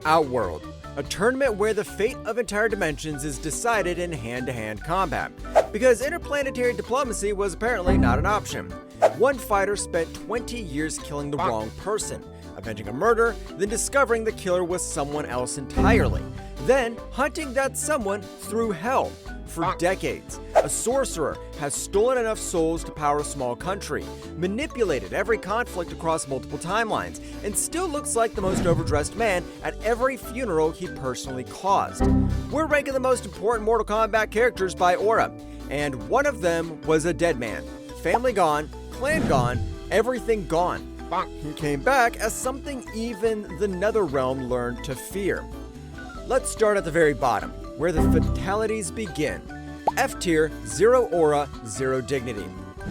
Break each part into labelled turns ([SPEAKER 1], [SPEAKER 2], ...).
[SPEAKER 1] Outworld, a tournament where the fate of entire dimensions is decided in hand-to-hand combat, because interplanetary diplomacy was apparently not an option. One fighter spent 20 years killing the wrong person, avenging a murder, then discovering the killer was someone else entirely, then hunting that someone through hell. For decades, a sorcerer has stolen enough souls to power a small country, manipulated every conflict across multiple timelines, and still looks like the most overdressed man at every funeral he personally caused. We're ranking the most important Mortal Kombat characters by aura, and one of them was a dead man. Family gone, clan gone, everything gone. He came back as something even the Netherrealm learned to fear. Let's start at the very bottom, where the fatalities begin. F tier, 0 aura, 0 dignity.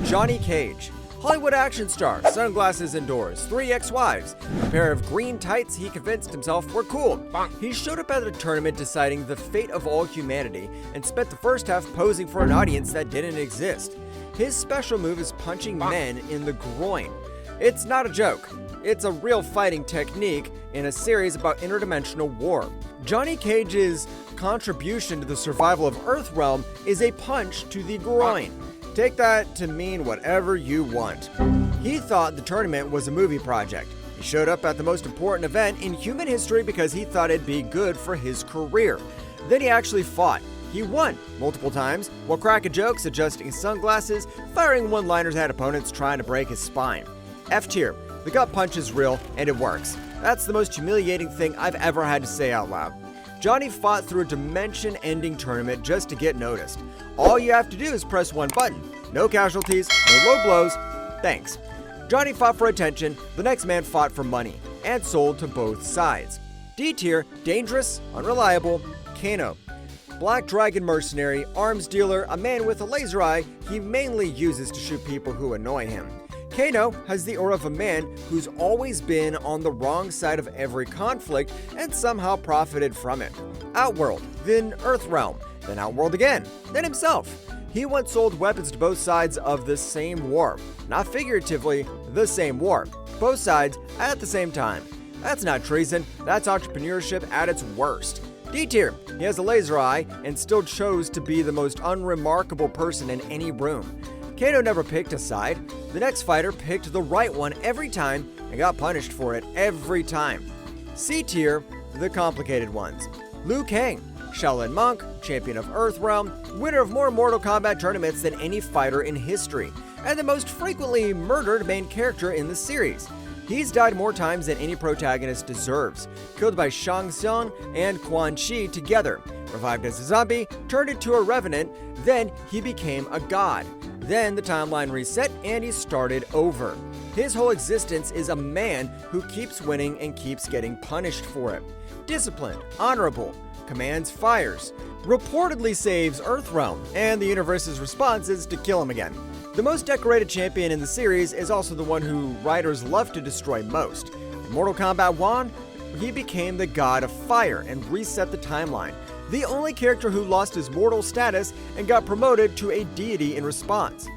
[SPEAKER 1] Johnny Cage, Hollywood action star, sunglasses indoors, 3 ex-wives, a pair of green tights he convinced himself were cool. He showed up at the tournament deciding the fate of all humanity and spent the first half posing for an audience that didn't exist. His special move is punching men in the groin. It's not a joke. It's a real fighting technique in a series about interdimensional war. Johnny Cage's contribution to the survival of Earthrealm is a punch to the groin. Take that to mean whatever you want. He thought the tournament was a movie project. He showed up at the most important event in human history because he thought it'd be good for his career. Then he actually fought. He won multiple times while cracking jokes, adjusting his sunglasses, firing one-liners at opponents trying to break his spine. F tier. The gut punch is real, and it works. That's the most humiliating thing I've ever had to say out loud. Johnny fought through a dimension-ending tournament just to get noticed. All you have to do is press one button. No casualties, no low blows. Thanks. Johnny fought for attention, the next man fought for money, and sold to both sides. D tier, dangerous, unreliable, Kano. Black Dragon mercenary, arms dealer, a man with a laser eye he mainly uses to shoot people who annoy him. Kano has the aura of a man who's always been on the wrong side of every conflict and somehow profited from it. Outworld, then Earthrealm, then Outworld again, then himself. He once sold weapons to both sides of the same war. Not figuratively, the same war. Both sides at the same time. That's not treason, that's entrepreneurship at its worst. D tier, he has a laser eye and still chose to be the most unremarkable person in any room. Kano never picked a side. The next fighter picked the right one every time and got punished for it every time. C tier, the complicated ones. Liu Kang, Shaolin monk, champion of Earthrealm, winner of more Mortal Kombat tournaments than any fighter in history, and the most frequently murdered main character in the series. He's died more times than any protagonist deserves, killed by Shang Tsung and Quan Chi together, revived as a zombie, turned into a revenant, then he became a god. Then the timeline reset and he started over. His whole existence is a man who keeps winning and keeps getting punished for it. Disciplined, honorable, commands fires, reportedly saves Earthrealm, and the universe's response is to kill him again. The most decorated champion in the series is also the one who writers love to destroy most. In Mortal Kombat 1, he became the god of fire and reset the timeline. The only character who lost his mortal status and got promoted to a deity in response.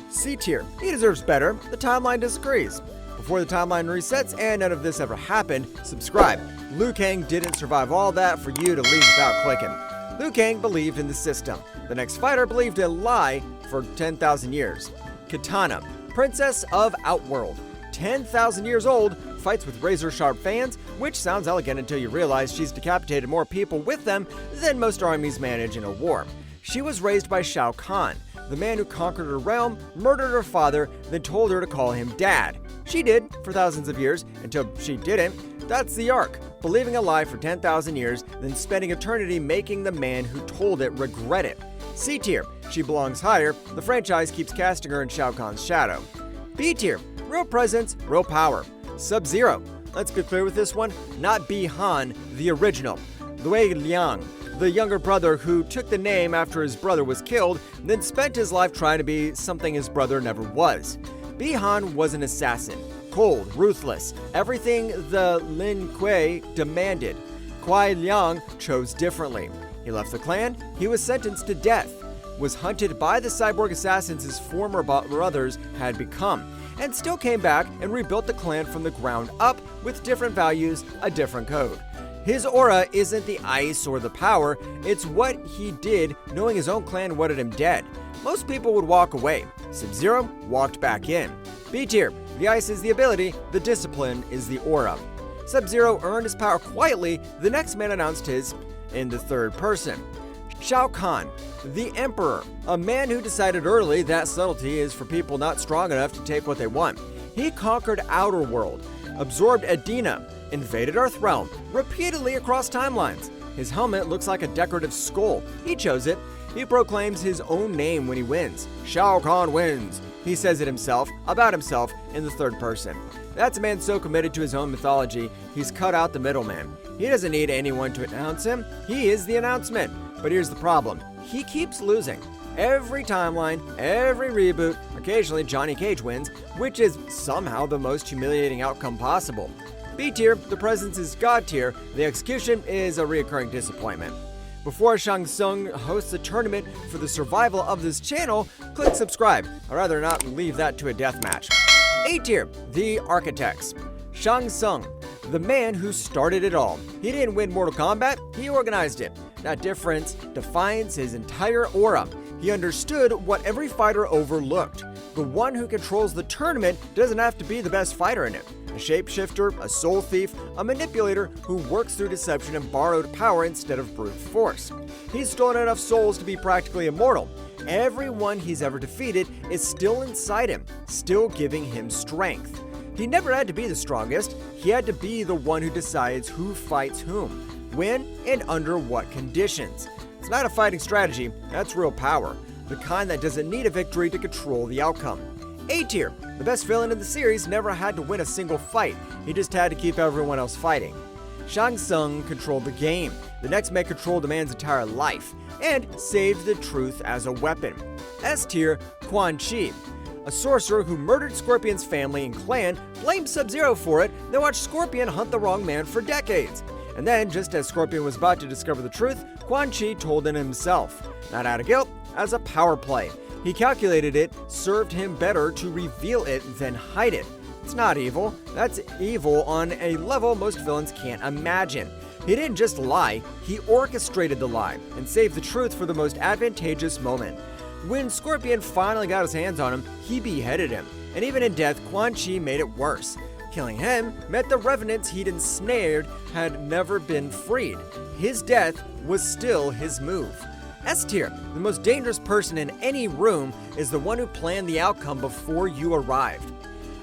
[SPEAKER 1] C tier, he deserves better, the timeline disagrees. Before the timeline resets and none of this ever happened, subscribe. Liu Kang didn't survive all that for you to leave without clicking. Liu Kang believed in the system. The next fighter believed a lie for 10,000 years. Kitana, princess of Outworld. 10,000 years old, fights with razor-sharp fans, which sounds elegant until you realize she's decapitated more people with them than most armies manage in a war. She was raised by Shao Kahn, the man who conquered her realm, murdered her father, then told her to call him dad. She did, for thousands of years, until she didn't. That's the arc, believing a lie for 10,000 years, then spending eternity making the man who told it regret it. C tier, she belongs higher, the franchise keeps casting her in Shao Kahn's shadow. B tier, real presence, real power. Sub-Zero. Let's get clear with this one, not Bi-Han, the original. Liu Kang, the younger brother who took the name after his brother was killed, then spent his life trying to be something his brother never was. Bi-Han was an assassin, cold, ruthless, everything the Lin Kuei demanded. Kuai Liang chose differently. He left the clan, he was sentenced to death, was hunted by the cyborg assassins his former brothers had become, and still came back and rebuilt the clan from the ground up with different values, a different code. His aura isn't the ice or the power, it's what he did knowing his own clan wanted him dead. Most people would walk away. Sub-Zero walked back in. B tier, the ice is the ability, the discipline is the aura. Sub-Zero earned his power quietly, the next man announced his in the third person. Shao Kahn, the Emperor, a man who decided early that subtlety is for people not strong enough to take what they want. He conquered Outer World, absorbed Edina, invaded Earthrealm, repeatedly across timelines. His helmet looks like a decorative skull. He chose it. He proclaims his own name when he wins. Shao Kahn wins. He says it himself, about himself, in the third person. That's a man so committed to his own mythology, he's cut out the middleman. He doesn't need anyone to announce him. He is the announcement. But here's the problem. He keeps losing. Every timeline, every reboot, occasionally Johnny Cage wins, which is somehow the most humiliating outcome possible. B tier, the presence is God tier, the execution is a reoccurring disappointment. Before Shang Tsung hosts a tournament for the survival of this channel, click subscribe. I'd rather not leave that to a deathmatch. A tier, the architects. Shang Tsung, the man who started it all. He didn't win Mortal Kombat, he organized it. That difference defines his entire aura. He understood what every fighter overlooked. The one who controls the tournament doesn't have to be the best fighter in it. A shapeshifter, a soul thief, a manipulator who works through deception and borrowed power instead of brute force. He's stolen enough souls to be practically immortal. Everyone he's ever defeated is still inside him, still giving him strength. He never had to be the strongest, he had to be the one who decides who fights whom, when, and under what conditions. It's not a fighting strategy, that's real power, the kind that doesn't need a victory to control the outcome. A tier, the best villain in the series never had to win a single fight, he just had to keep everyone else fighting. Shang Tsung controlled the game, the next man controlled a man's entire life, and saved the truth as a weapon. S tier, Quan Chi, a sorcerer who murdered Scorpion's family and clan, blamed Sub-Zero for it, then watched Scorpion hunt the wrong man for decades. And then, just as Scorpion was about to discover the truth, Quan Chi told him himself. Not out of guilt, as a power play. He calculated it served him better to reveal it than hide it. It's not evil. That's evil on a level most villains can't imagine. He didn't just lie, he orchestrated the lie and saved the truth for the most advantageous moment. When Scorpion finally got his hands on him, he beheaded him. And even in death, Quan Chi made it worse. Killing him meant the revenants he'd ensnared had never been freed. His death was still his move. S tier, the most dangerous person in any room is the one who planned the outcome before you arrived.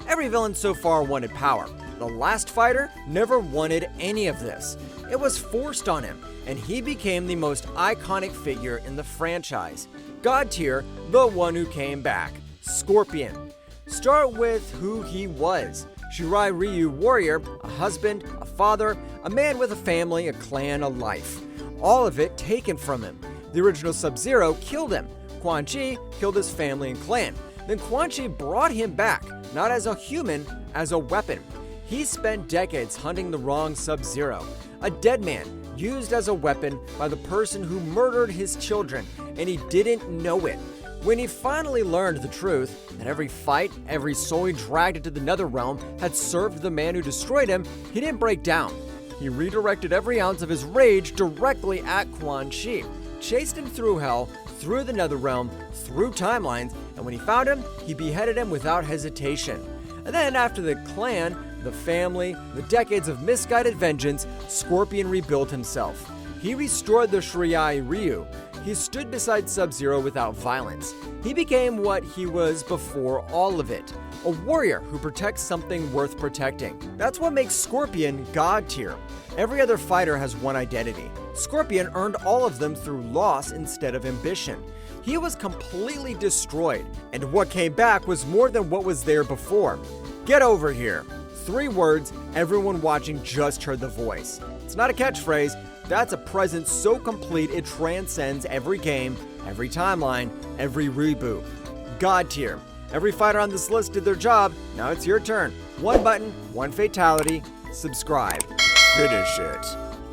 [SPEAKER 1] Every villain so far wanted power. The last fighter never wanted any of this. It was forced on him, and he became the most iconic figure in the franchise. God tier, the one who came back. Scorpion. Start with who he was. Shirai Ryu warrior, a husband, a father, a man with a family, a clan, a life. All of it taken from him. The original Sub-Zero killed him. Quan Chi killed his family and clan. Then Quan Chi brought him back, not as a human, as a weapon. He spent decades hunting the wrong Sub-Zero, a dead man used as a weapon by the person who murdered his children, and he didn't know it. When he finally learned the truth, that every fight, every soul he dragged into the Netherrealm had served the man who destroyed him, he didn't break down. He redirected every ounce of his rage directly at Quan Chi, chased him through hell, through the Netherrealm, through timelines, and when he found him, he beheaded him without hesitation. And then after the clan, the family, the decades of misguided vengeance, Scorpion rebuilt himself. He restored the Shirai Ryu. He stood beside Sub-Zero without violence. He became what he was before all of it, a warrior who protects something worth protecting. That's what makes Scorpion God tier. Every other fighter has one identity. Scorpion earned all of them through loss instead of ambition. He was completely destroyed, and what came back was more than what was there before. Get over here. 3 words, everyone watching just heard the voice. It's not a catchphrase, that's a presence so complete it transcends every game, every timeline, every reboot. God tier. Every fighter on this list did their job, now it's your turn. 1 button, 1 fatality, subscribe. Finish it.